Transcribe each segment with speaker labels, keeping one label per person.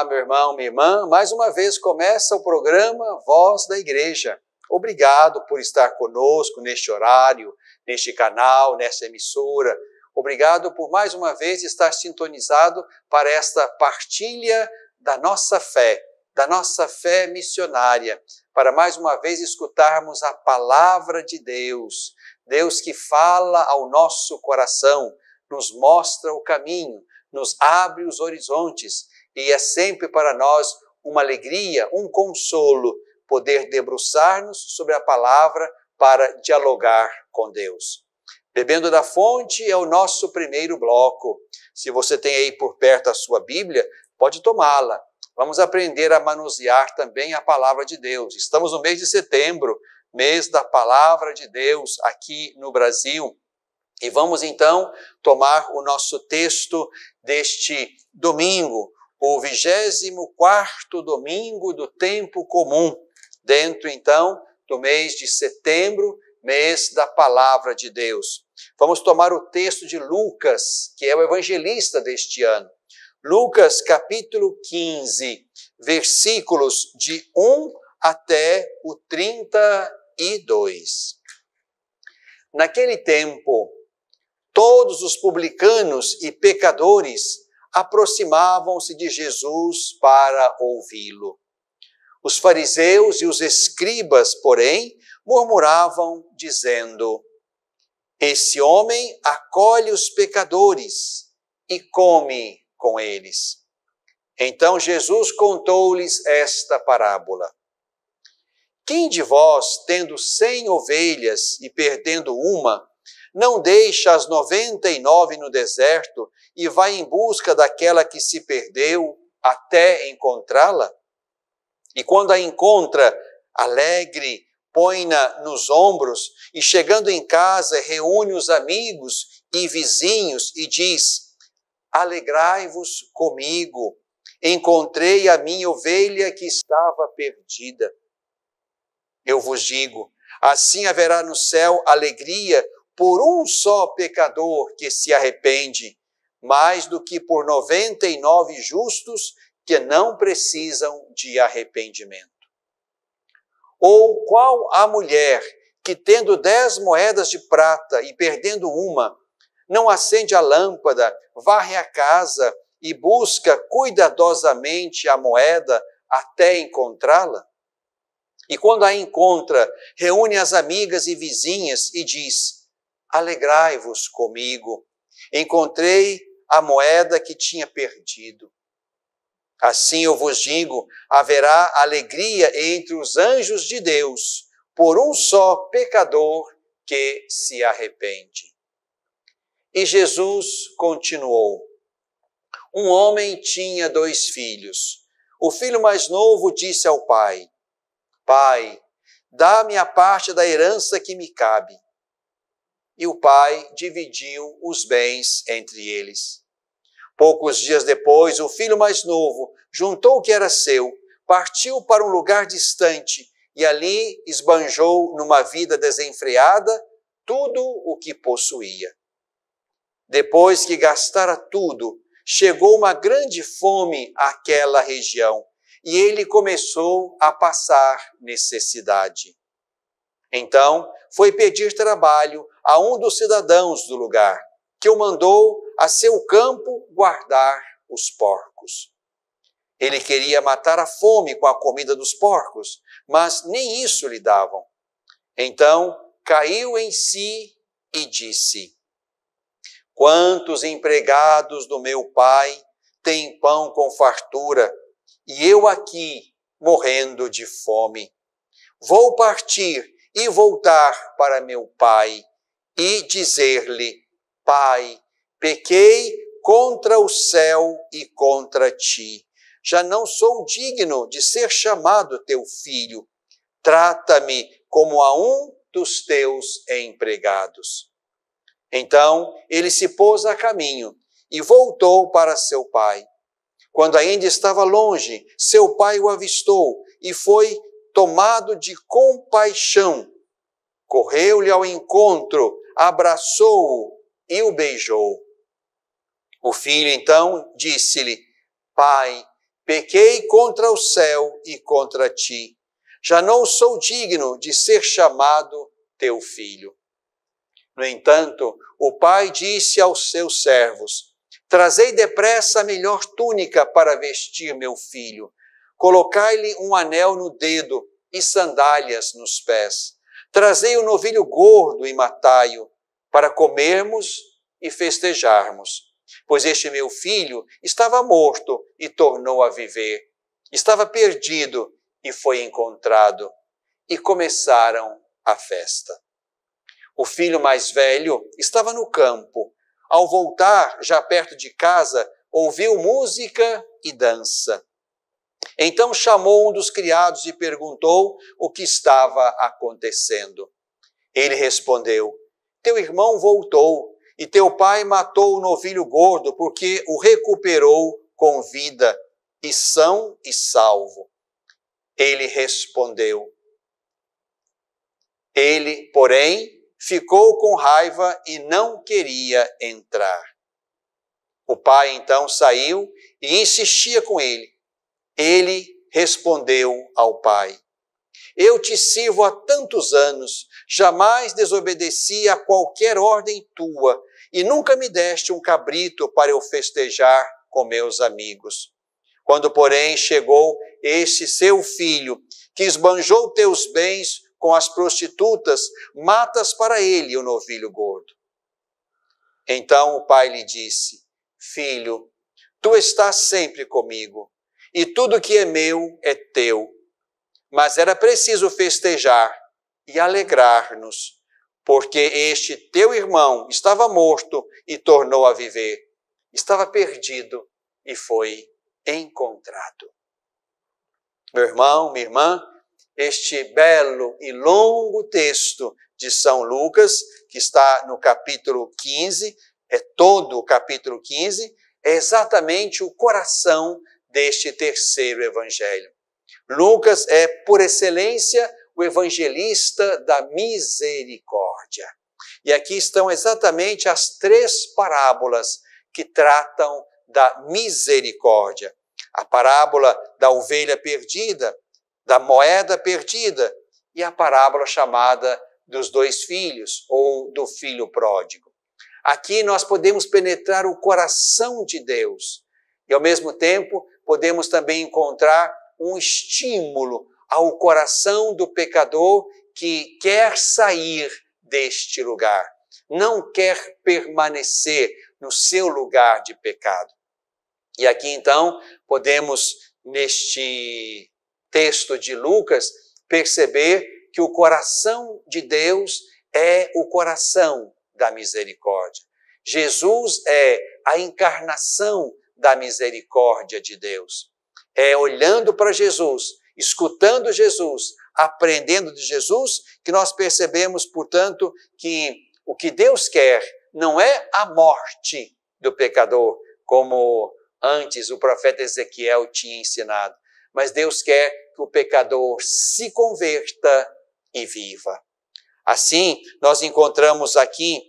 Speaker 1: Olá, meu irmão, minha irmã. Mais uma vez começa o programa Voz da Igreja. Obrigado por estar conosco neste horário, neste canal, nesta emissora. Obrigado por mais uma vez estar sintonizado para esta partilha da nossa fé missionária, para mais uma vez escutarmos a palavra de Deus. Deus que fala ao nosso coração, nos mostra o caminho, nos abre os horizontes e é sempre para nós uma alegria, um consolo, poder debruçar-nos sobre a palavra para dialogar com Deus. Bebendo da fonte é o nosso primeiro bloco. Se você tem aí por perto a sua Bíblia, pode tomá-la. Vamos aprender a manusear também a palavra de Deus. Estamos no mês de setembro, mês da palavra de Deus aqui no Brasil. E vamos então tomar o nosso texto deste domingo, o 24º domingo do tempo comum, dentro então do mês de setembro, mês da palavra de Deus. Vamos tomar o texto de Lucas, que é o evangelista deste ano. Lucas capítulo 15, versículos de 1 até o 32. Naquele tempo, todos os publicanos e pecadores aproximavam-se de Jesus para ouvi-lo. Os fariseus e os escribas, porém, murmuravam, dizendo: esse homem acolhe os pecadores e come com eles. Então Jesus contou-lhes esta parábola. Quem de vós, tendo 100 ovelhas e perdendo uma, não deixa as 99 no deserto e vai em busca daquela que se perdeu até encontrá-la? E quando a encontra, alegre, põe-na nos ombros e chegando em casa reúne os amigos e vizinhos e diz: alegrai-vos comigo, encontrei a minha ovelha que estava perdida. Eu vos digo, assim haverá no céu alegria por um só pecador que se arrepende, mais do que por 99 justos que não precisam de arrependimento. Ou qual a mulher que, tendo 10 moedas de prata e perdendo uma, não acende a lâmpada, varre a casa e busca cuidadosamente a moeda até encontrá-la? E quando a encontra, reúne as amigas e vizinhas e diz: alegrai-vos comigo, encontrei a moeda que tinha perdido. Assim eu vos digo, haverá alegria entre os anjos de Deus por um só pecador que se arrepende. E Jesus continuou. Um homem tinha 2 filhos. O filho mais novo disse ao pai: Pai, dá-me a parte da herança que me cabe. E o pai dividiu os bens entre eles. Poucos dias depois, o filho mais novo juntou o que era seu, partiu para um lugar distante e ali esbanjou numa vida desenfreada tudo o que possuía. Depois que gastara tudo, chegou uma grande fome àquela região e ele começou a passar necessidade. Então, foi pedir trabalho a um dos cidadãos do lugar, que o mandou a seu campo guardar os porcos. Ele queria matar a fome com a comida dos porcos, mas nem isso lhe davam. Então, caiu em si e disse: quantos empregados do meu pai têm pão com fartura, e eu aqui morrendo de fome? Vou partir e voltar para meu pai e dizer-lhe: Pai, pequei contra o céu e contra ti. Já não sou digno de ser chamado teu filho. Trata-me como a um dos teus empregados. Então ele se pôs a caminho e voltou para seu pai. Quando ainda estava longe, seu pai o avistou e foi tomado de compaixão. Correu-lhe ao encontro, abraçou-o e o beijou. O filho então disse-lhe: Pai, pequei contra o céu e contra ti. Já não sou digno de ser chamado teu filho. No entanto, o pai disse aos seus servos: trazei depressa a melhor túnica para vestir meu filho. Colocai-lhe um anel no dedo e sandálias nos pés. Trazei o novilho gordo e matai-o, para comermos e festejarmos. Pois este meu filho estava morto e tornou a viver. Estava perdido e foi encontrado. E começaram a festa. O filho mais velho estava no campo. Ao voltar, já perto de casa, ouviu música e dança. Então chamou um dos criados e perguntou o que estava acontecendo. Ele respondeu: teu irmão voltou e teu pai matou o novilho gordo porque o recuperou com vida e são e salvo. Ele respondeu. Ele, porém, ficou com raiva e não queria entrar. O pai então saiu e insistia com ele. Ele respondeu ao pai: eu te sirvo há tantos anos, jamais desobedeci a qualquer ordem tua e nunca me deste um cabrito para eu festejar com meus amigos. Quando, porém, chegou este seu filho, que esbanjou teus bens com as prostitutas, matas para ele o novilho gordo. Então o pai lhe disse: filho, tu estás sempre comigo, e tudo que é meu é teu. Mas era preciso festejar e alegrar-nos, porque este teu irmão estava morto e tornou a viver. Estava perdido e foi encontrado. Meu irmão, minha irmã, este belo e longo texto de São Lucas, que está no capítulo 15, é todo o capítulo 15, é exatamente o coração deste terceiro evangelho. Lucas é, por excelência, o evangelista da misericórdia. E aqui estão exatamente as 3 parábolas que tratam da misericórdia. A parábola da ovelha perdida, da moeda perdida e a parábola chamada dos 2 filhos ou do filho pródigo. Aqui nós podemos penetrar o coração de Deus e, ao mesmo tempo, podemos também encontrar um estímulo ao coração do pecador que quer sair deste lugar, não quer permanecer no seu lugar de pecado. E aqui, então, podemos, neste texto de Lucas, perceber que o coração de Deus é o coração da misericórdia. Jesus é a encarnação da misericórdia de Deus. É olhando para Jesus, escutando Jesus, aprendendo de Jesus, que nós percebemos, portanto, que o que Deus quer não é a morte do pecador, como antes o profeta Ezequiel tinha ensinado, mas Deus quer que o pecador se converta e viva. Assim, nós encontramos aqui,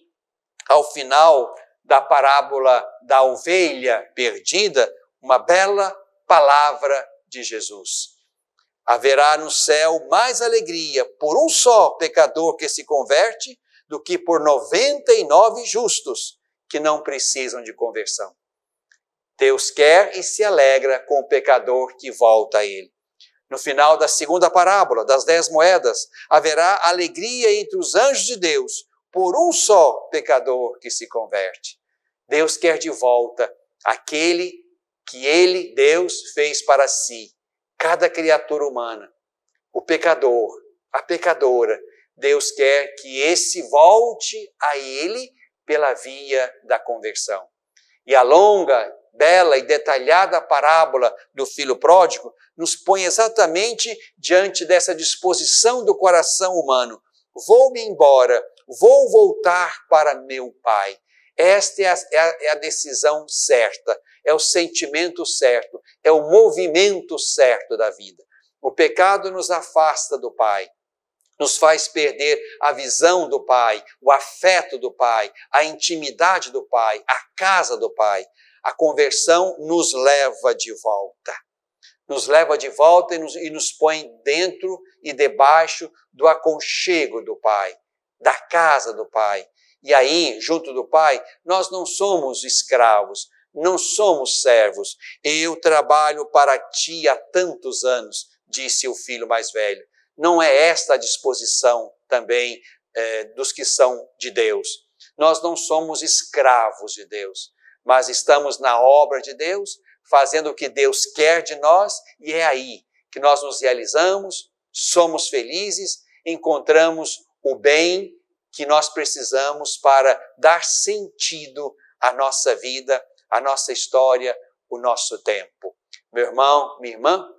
Speaker 1: ao final da parábola da ovelha perdida, uma bela palavra de Jesus. Haverá no céu mais alegria por um só pecador que se converte do que por 99 justos que não precisam de conversão. Deus quer e se alegra com o pecador que volta a ele. No final da segunda parábola, das 10 moedas, haverá alegria entre os anjos de Deus por um só pecador que se converte. Deus quer de volta aquele que ele, Deus, fez para si, cada criatura humana, o pecador, a pecadora. Deus quer que esse volte a ele pela via da conversão. E a longa, bela e detalhada parábola do filho pródigo nos põe exatamente diante dessa disposição do coração humano. Vou-me embora, vou voltar para meu pai. Esta é a decisão certa, é o sentimento certo, é o movimento certo da vida. O pecado nos afasta do Pai, nos faz perder a visão do Pai, o afeto do Pai, a intimidade do Pai, a casa do Pai. A conversão nos leva de volta. nos leva de volta e nos põe dentro e debaixo do aconchego do Pai, da casa do Pai. E aí, junto do Pai, nós não somos escravos, não somos servos. Eu trabalho para ti há tantos anos, disse o filho mais velho. Não é esta a disposição também dos que são de Deus. Nós não somos escravos de Deus, mas estamos na obra de Deus, fazendo o que Deus quer de nós, e é aí que nós nos realizamos, somos felizes, encontramos o bem que nós precisamos para dar sentido à nossa vida, à nossa história, o nosso tempo. Meu irmão, minha irmã,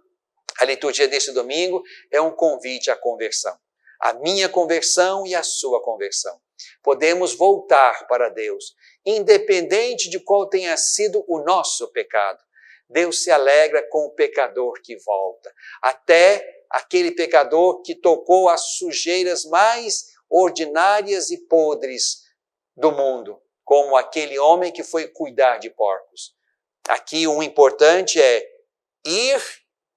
Speaker 1: a liturgia deste domingo é um convite à conversão. A minha conversão e a sua conversão. Podemos voltar para Deus, independente de qual tenha sido o nosso pecado. Deus se alegra com o pecador que volta. Até aquele pecador que tocou as sujeiras mais ordinárias e podres do mundo, como aquele homem que foi cuidar de porcos. Aqui o importante é ir,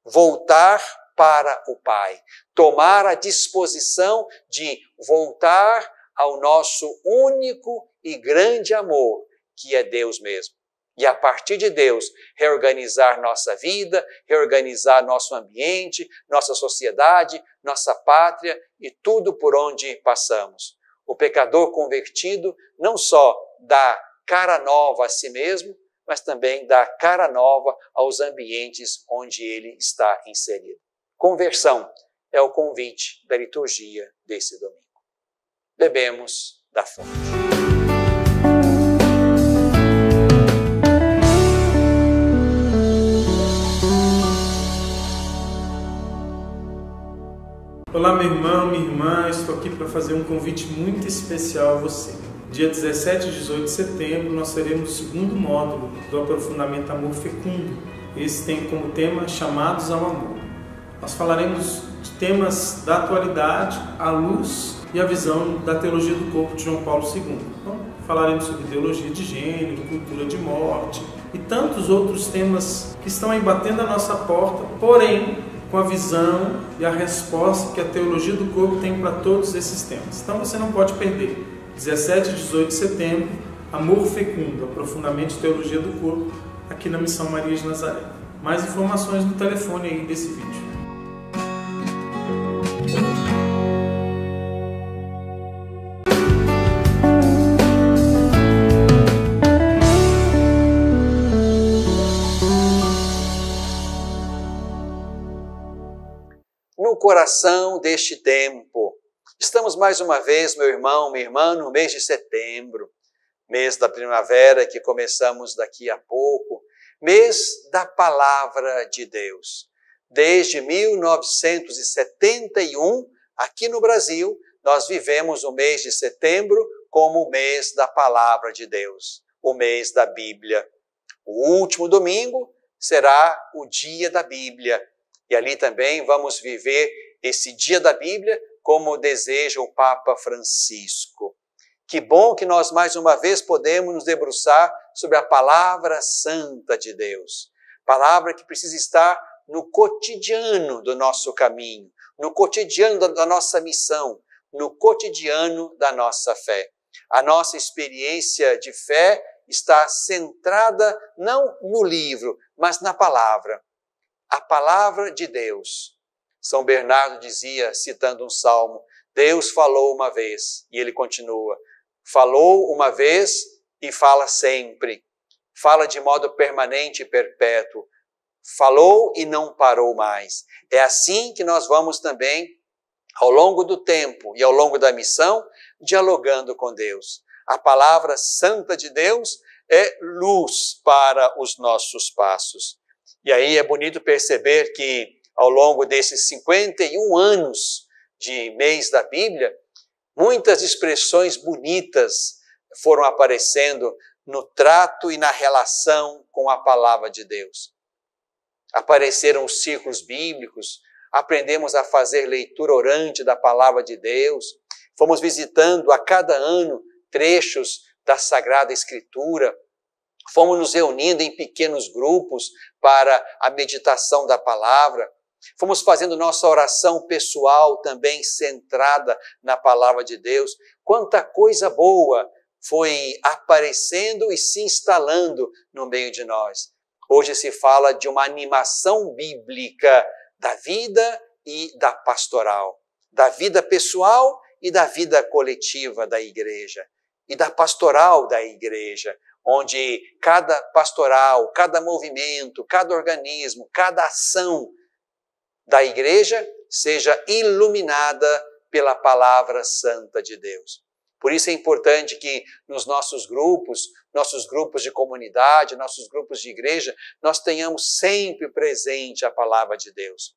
Speaker 1: voltar para o Pai, tomar a disposição de voltar ao nosso único e grande amor, que é Deus mesmo. E a partir de Deus, reorganizar nossa vida, reorganizar nosso ambiente, nossa sociedade, nossa pátria e tudo por onde passamos. O pecador convertido não só dá cara nova a si mesmo, mas também dá cara nova aos ambientes onde ele está inserido. Conversão é o convite da liturgia desse domingo. Bebemos da fonte.
Speaker 2: Olá, meu irmão, minha irmã, estou aqui para fazer um convite muito especial a você. Dia 17 e 18 de setembro, nós teremos o segundo módulo do aprofundamento Amor Fecundo. Esse tem como tema Chamados ao Amor. Nós falaremos de temas da atualidade, à luz e a visão da teologia do corpo de João Paulo II. Então, falaremos sobre teologia de gênero, cultura de morte e tantos outros temas que estão aí batendo a nossa porta, porém, com a visão e a resposta que a teologia do corpo tem para todos esses temas. Então você não pode perder. 17 e 18 de setembro, Amor Fecundo, aprofundamento de teologia do corpo, aqui na Missão Maria de Nazaré. Mais informações no telefone aí desse vídeo.
Speaker 1: No coração deste tempo, estamos mais uma vez, meu irmão, minha irmã, no mês de setembro, mês da primavera que começamos daqui a pouco, mês da Palavra de Deus. Desde 1971, aqui no Brasil, nós vivemos o mês de setembro como o mês da Palavra de Deus, o mês da Bíblia. O último domingo será o dia da Bíblia. E ali também vamos viver esse dia da Bíblia como deseja o Papa Francisco. Que bom que nós mais uma vez podemos nos debruçar sobre a palavra santa de Deus. Palavra que precisa estar no cotidiano do nosso caminho, no cotidiano da nossa missão, no cotidiano da nossa fé. A nossa experiência de fé está centrada não no livro, mas na palavra. A palavra de Deus. São Bernardo dizia, citando um salmo, Deus falou uma vez, e ele continua, falou uma vez e fala sempre, fala de modo permanente e perpétuo, falou e não parou mais. É assim que nós vamos também, ao longo do tempo e ao longo da missão, dialogando com Deus. A palavra santa de Deus é luz para os nossos passos. E aí é bonito perceber que ao longo desses 51 anos de mês da Bíblia, muitas expressões bonitas foram aparecendo no trato e na relação com a palavra de Deus. Apareceram os círculos bíblicos, aprendemos a fazer leitura orante da palavra de Deus, fomos visitando a cada ano trechos da Sagrada Escritura, Fomos nos reunindo em pequenos grupos para a meditação da palavra. Fomos fazendo nossa oração pessoal também centrada na palavra de Deus. Quanta coisa boa foi aparecendo e se instalando no meio de nós. Hoje se fala de uma animação bíblica da vida e da pastoral, da vida pessoal e da vida coletiva da igreja, e da pastoral da igreja, onde cada pastoral, cada movimento, cada organismo, cada ação da igreja seja iluminada pela palavra santa de Deus. Por isso é importante que nos nossos grupos de comunidade, nossos grupos de igreja, nós tenhamos sempre presente a palavra de Deus.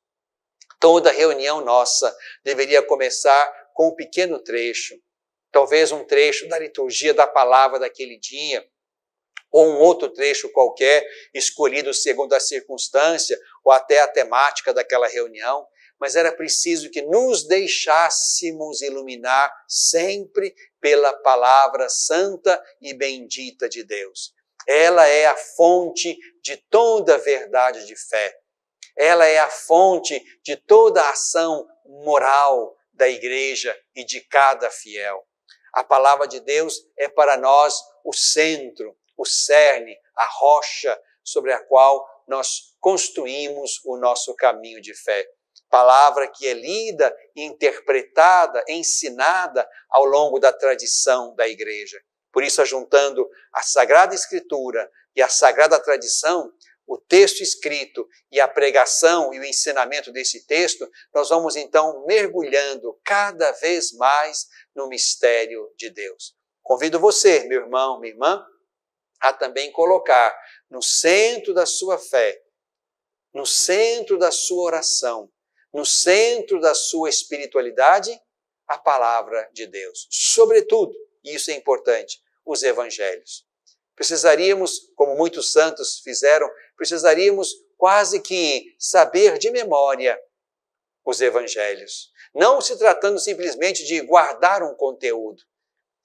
Speaker 1: Toda reunião nossa deveria começar com um pequeno trecho, talvez um trecho da liturgia da palavra daquele dia, ou um outro trecho qualquer, escolhido segundo a circunstância ou até a temática daquela reunião, mas era preciso que nos deixássemos iluminar sempre pela palavra santa e bendita de Deus. Ela é a fonte de toda a verdade de fé. Ela é a fonte de toda a ação moral da igreja e de cada fiel. A palavra de Deus é para nós o centro, o cerne, a rocha sobre a qual nós construímos o nosso caminho de fé. Palavra que é lida, interpretada, ensinada ao longo da tradição da igreja. Por isso, juntando a Sagrada Escritura e a Sagrada Tradição, o texto escrito e a pregação e o ensinamento desse texto, nós vamos então mergulhando cada vez mais no mistério de Deus. Convido você, meu irmão, minha irmã, a também colocar no centro da sua fé, no centro da sua oração, no centro da sua espiritualidade, a palavra de Deus. Sobretudo, e isso é importante, os evangelhos. Precisaríamos, como muitos santos fizeram, precisaríamos quase que saber de memória os evangelhos. Não se tratando simplesmente de guardar um conteúdo,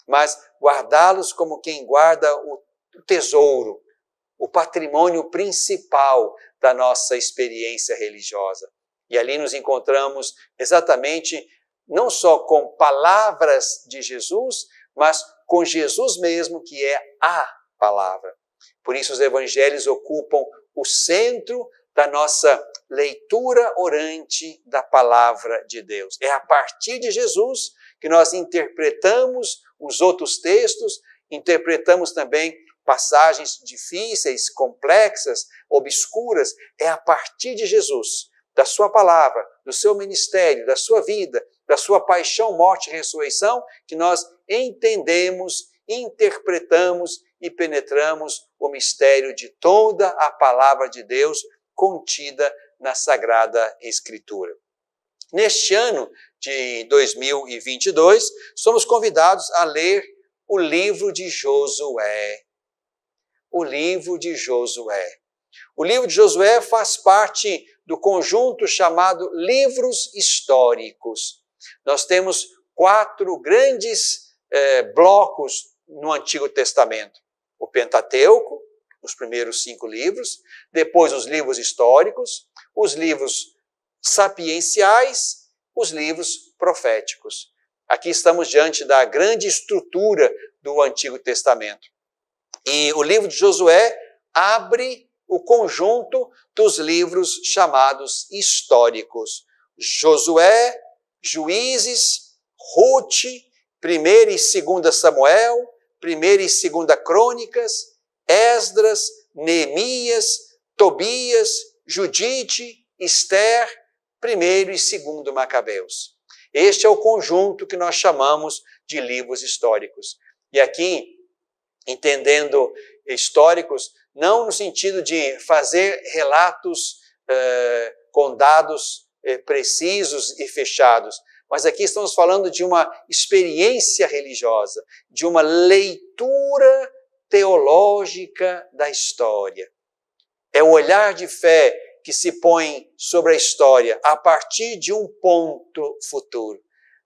Speaker 1: mas guardá-los como quem guarda o tesouro, o patrimônio principal da nossa experiência religiosa. E ali nos encontramos exatamente não só com palavras de Jesus, mas com Jesus mesmo, que é a palavra. Por isso os evangelhos ocupam o centro da nossa leitura orante da palavra de Deus. É a partir de Jesus que nós interpretamos os outros textos, interpretamos também passagens difíceis, complexas, obscuras. É a partir de Jesus, da sua palavra, do seu ministério, da sua vida, da sua paixão, morte e ressurreição, que nós entendemos, interpretamos e penetramos o mistério de toda a palavra de Deus contida na Sagrada Escritura. Neste ano de 2022, somos convidados a ler o livro de Josué. O livro de Josué. O livro de Josué faz parte do conjunto chamado livros históricos. Nós temos 4 grandes blocos no Antigo Testamento. O Pentateuco, os primeiros 5 livros, depois os livros históricos, os livros sapienciais, os livros proféticos. Aqui estamos diante da grande estrutura do Antigo Testamento. E o livro de Josué abre o conjunto dos livros chamados históricos. Josué, Juízes, Ruth, 1 e 2 Samuel, 1 e 2 Crônicas, Esdras, Neemias, Tobias, Judite, Esther, 1 e 2 Macabeus. Este é o conjunto que nós chamamos de livros históricos. E aqui, entendendo históricos, não no sentido de fazer relatos com dados precisos e fechados, mas aqui estamos falando de uma experiência religiosa, de uma leitura teológica da história. É o olhar de fé que se põe sobre a história a partir de um ponto futuro.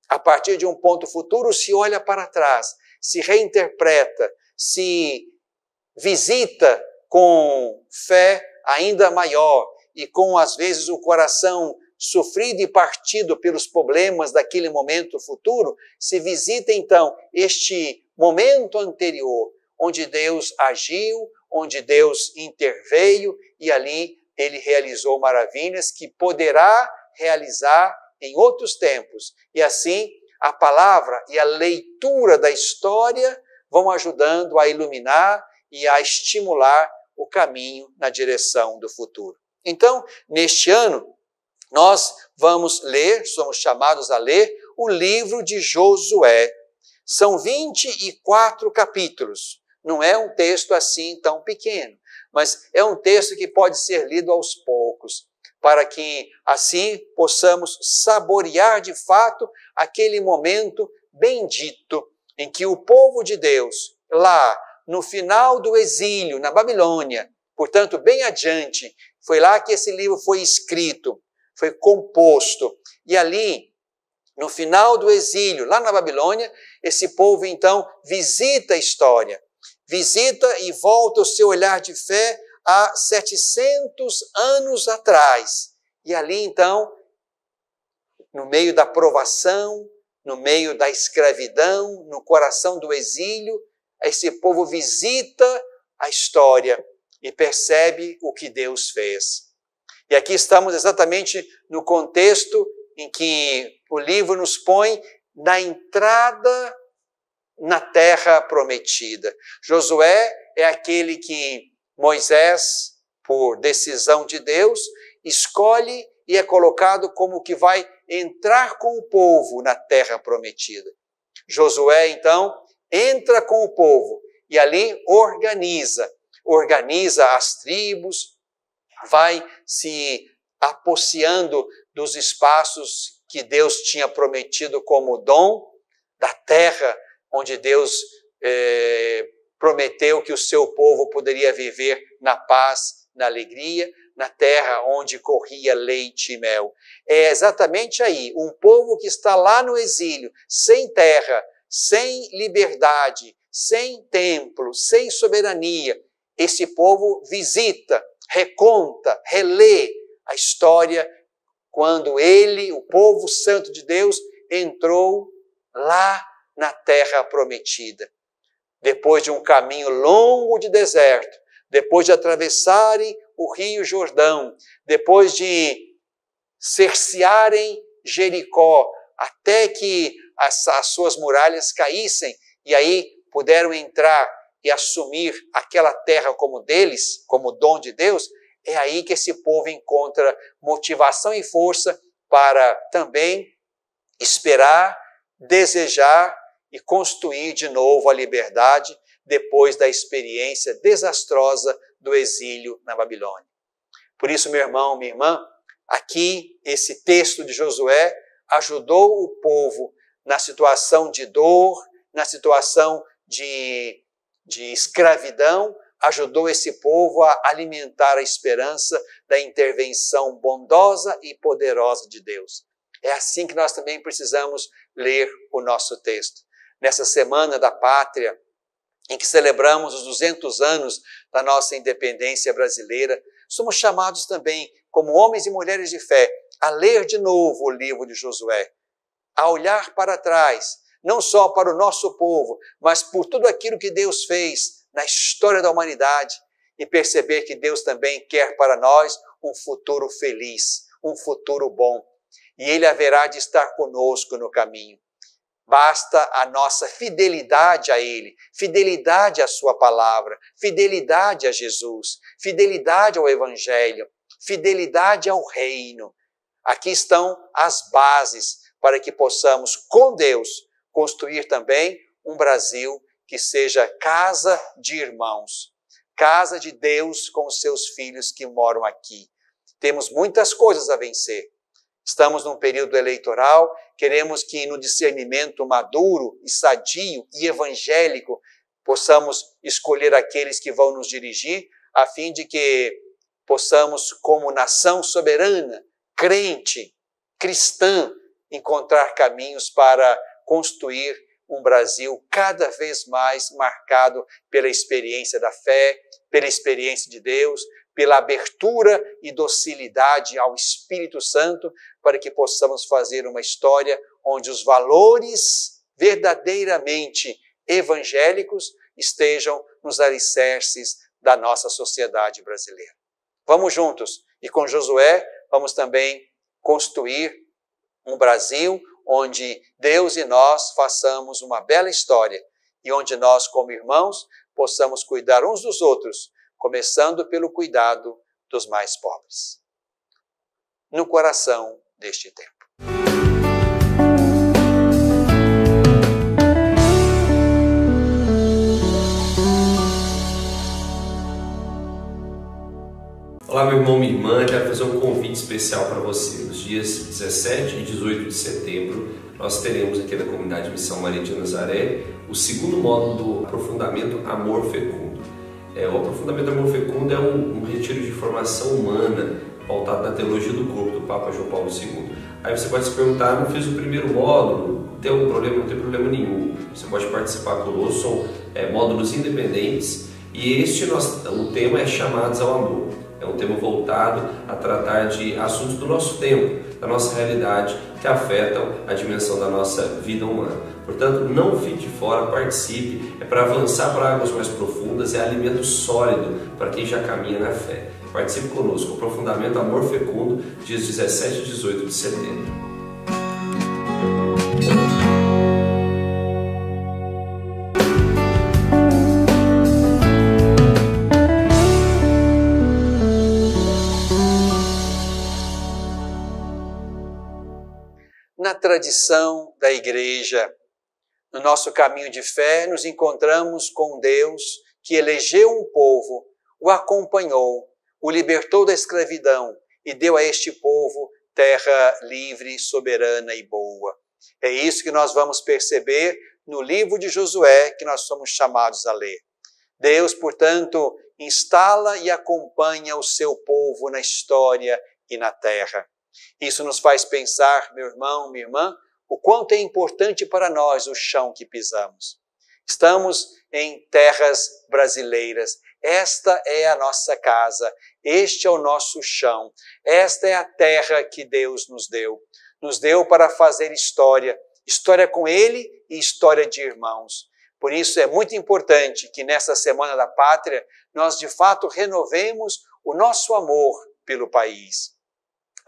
Speaker 1: A partir de um ponto futuro se olha para trás, se reinterpreta, se visita com fé ainda maior e com, às vezes, o coração sofrido e partido pelos problemas daquele momento futuro, se visita, então, este momento anterior, onde Deus agiu, onde Deus interveio e ali ele realizou maravilhas que poderá realizar em outros tempos. E assim, a palavra e a leitura da história vão ajudando a iluminar e a estimular o caminho na direção do futuro. Então, neste ano, nós vamos ler, somos chamados a ler, o livro de Josué. São 24 capítulos. Não é um texto assim tão pequeno, mas é um texto que pode ser lido aos poucos, para que assim possamos saborear de fato aquele momento bendito em que o povo de Deus, lá no final do exílio na Babilônia, portanto bem adiante, foi lá que esse livro foi escrito, foi composto, e ali, no final do exílio, lá na Babilônia, esse povo então visita a história, visita e volta o seu olhar de fé há 700 anos atrás. E ali então, no meio da provação, no meio da escravidão, no coração do exílio, esse povo visita a história e percebe o que Deus fez. E aqui estamos exatamente no contexto em que o livro nos põe na entrada na terra prometida. Josué é aquele que Moisés, por decisão de Deus, escolhe e é colocado como que vai entrar com o povo na terra prometida. Josué, então, entra com o povo e ali organiza as tribos, vai se apossando dos espaços que Deus tinha prometido como dom, da terra onde Deus prometeu que o seu povo poderia viver na paz, na alegria, na terra onde corria leite e mel. É exatamente aí, um povo que está lá no exílio, sem terra, sem liberdade, sem templo, sem soberania. Esse povo visita, reconta, relê a história quando ele, o povo santo de Deus, entrou lá na terra prometida. Depois de um caminho longo de deserto, depois de atravessarem o rio Jordão, depois de cercearem Jericó, até que as suas muralhas caíssem, e aí puderam entrar e assumir aquela terra como deles, como dom de Deus, é aí que esse povo encontra motivação e força para também esperar, desejar e construir de novo a liberdade depois da experiência desastrosa do exílio na Babilônia. Por isso, meu irmão, minha irmã, aqui esse texto de Josué ajudou o povo na situação de dor, na situação de escravidão, ajudou esse povo a alimentar a esperança da intervenção bondosa e poderosa de Deus. É assim que nós também precisamos ler o nosso texto. Nessa Semana da Pátria, em que celebramos os 200 anos da nossa independência brasileira, somos chamados também, como homens e mulheres de fé, a ler de novo o livro de Josué, a olhar para trás, não só para o nosso povo, mas por tudo aquilo que Deus fez na história da humanidade e perceber que Deus também quer para nós um futuro feliz, um futuro bom. E Ele haverá de estar conosco no caminho. Basta a nossa fidelidade a Ele, fidelidade à Sua palavra, fidelidade a Jesus, fidelidade ao Evangelho, fidelidade ao Reino. Aqui estão as bases para que possamos, com Deus, construir também um Brasil que seja casa de irmãos, casa de Deus com os seus filhos que moram aqui. Temos muitas coisas a vencer. Estamos num período eleitoral, queremos que no discernimento maduro e sadio e evangélico possamos escolher aqueles que vão nos dirigir, a fim de que possamos, como nação soberana, crente, cristã, encontrar caminhos para construir um Brasil cada vez mais marcado pela experiência da fé, pela experiência de Deus, pela abertura e docilidade ao Espírito Santo, para que possamos fazer uma história onde os valores verdadeiramente evangélicos estejam nos alicerces da nossa sociedade brasileira. Vamos juntos e com Josué vamos também construir um Brasil onde Deus e nós façamos uma bela história e onde nós, como irmãos, possamos cuidar uns dos outros, começando pelo cuidado dos mais pobres. No coração deste tempo.
Speaker 3: Olá, meu irmão, minha irmã, quero fazer um convite especial para você. Nos dias 17 e 18 de setembro, nós teremos aqui na Comunidade Missão Maria de Nazaré o segundo módulo do aprofundamento Amor Fecundo. O aprofundamento Amor Fecundo é um retiro de formação humana pautado na teologia do corpo do Papa João Paulo II. Aí você pode se perguntar, não fiz o primeiro módulo, tem algum problema? Não tem problema nenhum. Você pode participar conosco, são módulos independentes e o tema é Chamados ao Amor. É um tema voltado a tratar de assuntos do nosso tempo, da nossa realidade, que afetam a dimensão da nossa vida humana. Portanto, não fique de fora, participe, é para avançar para águas mais profundas, é alimento sólido para quem já caminha na fé. Participe conosco, Aprofundamento Amor Fecundo, dias 17 e 18 de setembro.
Speaker 1: Na tradição da Igreja, no nosso caminho de fé, nos encontramos com Deus que elegeu um povo, o acompanhou, o libertou da escravidão e deu a este povo terra livre, soberana e boa. É isso que nós vamos perceber no livro de Josué, que nós somos chamados a ler. Deus, portanto, instala e acompanha o seu povo na história e na terra. Isso nos faz pensar, meu irmão, minha irmã, o quanto é importante para nós o chão que pisamos. Estamos em terras brasileiras. Esta é a nossa casa, este é o nosso chão, esta é a terra que Deus nos deu. Nos deu para fazer história com Ele e história de irmãos. Por isso é muito importante que nessa Semana da Pátria nós de fato renovemos o nosso amor pelo país.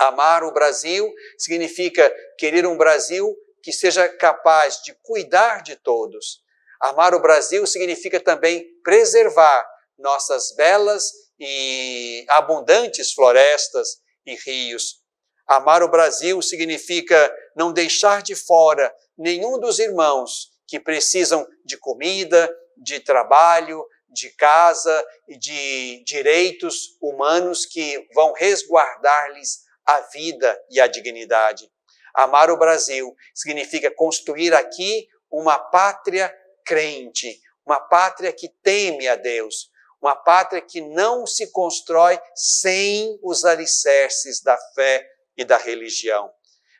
Speaker 1: Amar o Brasil significa querer um Brasil que seja capaz de cuidar de todos. Amar o Brasil significa também preservar nossas belas e abundantes florestas e rios. Amar o Brasil significa não deixar de fora nenhum dos irmãos que precisam de comida, de trabalho, de casa e de direitos humanos que vão resguardar-lhes a vida e a dignidade. Amar o Brasil significa construir aqui uma pátria crente, uma pátria que teme a Deus, uma pátria que não se constrói sem os alicerces da fé e da religião.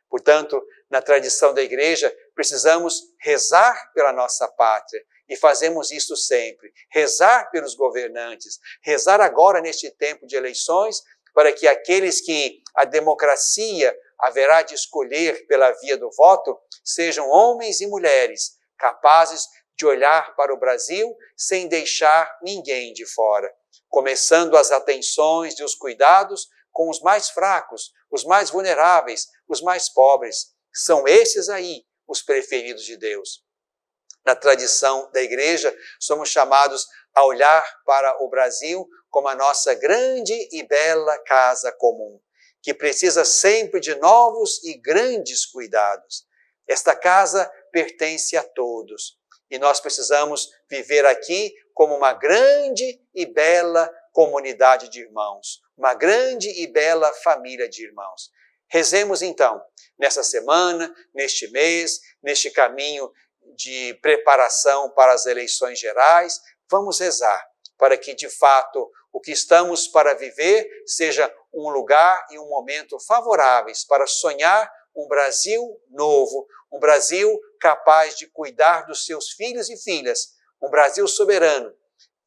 Speaker 1: Portanto, na tradição da Igreja, precisamos rezar pela nossa pátria e fazemos isso sempre. Rezar pelos governantes, rezar agora neste tempo de eleições, para que aqueles que a democracia haverá de escolher pela via do voto sejam homens e mulheres capazes de olhar para o Brasil sem deixar ninguém de fora, começando as atenções e os cuidados com os mais fracos, os mais vulneráveis, os mais pobres. São esses aí os preferidos de Deus. Na tradição da Igreja, somos chamados a olhar para o Brasil como a nossa grande e bela casa comum, que precisa sempre de novos e grandes cuidados. Esta casa pertence a todos e nós precisamos viver aqui como uma grande e bela comunidade de irmãos, uma grande e bela família de irmãos. Rezemos então, nessa semana, neste mês, neste caminho de preparação para as eleições gerais, vamos rezar para que, de fato, o que estamos para viver seja um lugar e um momento favoráveis para sonhar um Brasil novo, um Brasil capaz de cuidar dos seus filhos e filhas, um Brasil soberano,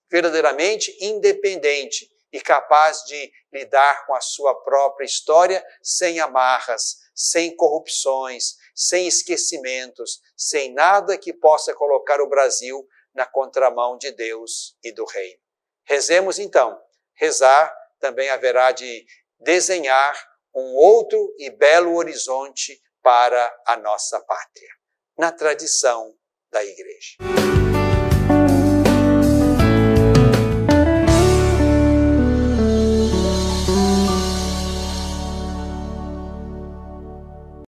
Speaker 1: verdadeiramente independente e capaz de lidar com a sua própria história sem amarras, sem corrupções, sem esquecimentos, sem nada que possa colocar o Brasil na contramão de Deus e do Reino. Rezemos então. Rezar também haverá de desenhar um outro e belo horizonte para a nossa pátria, na tradição da Igreja.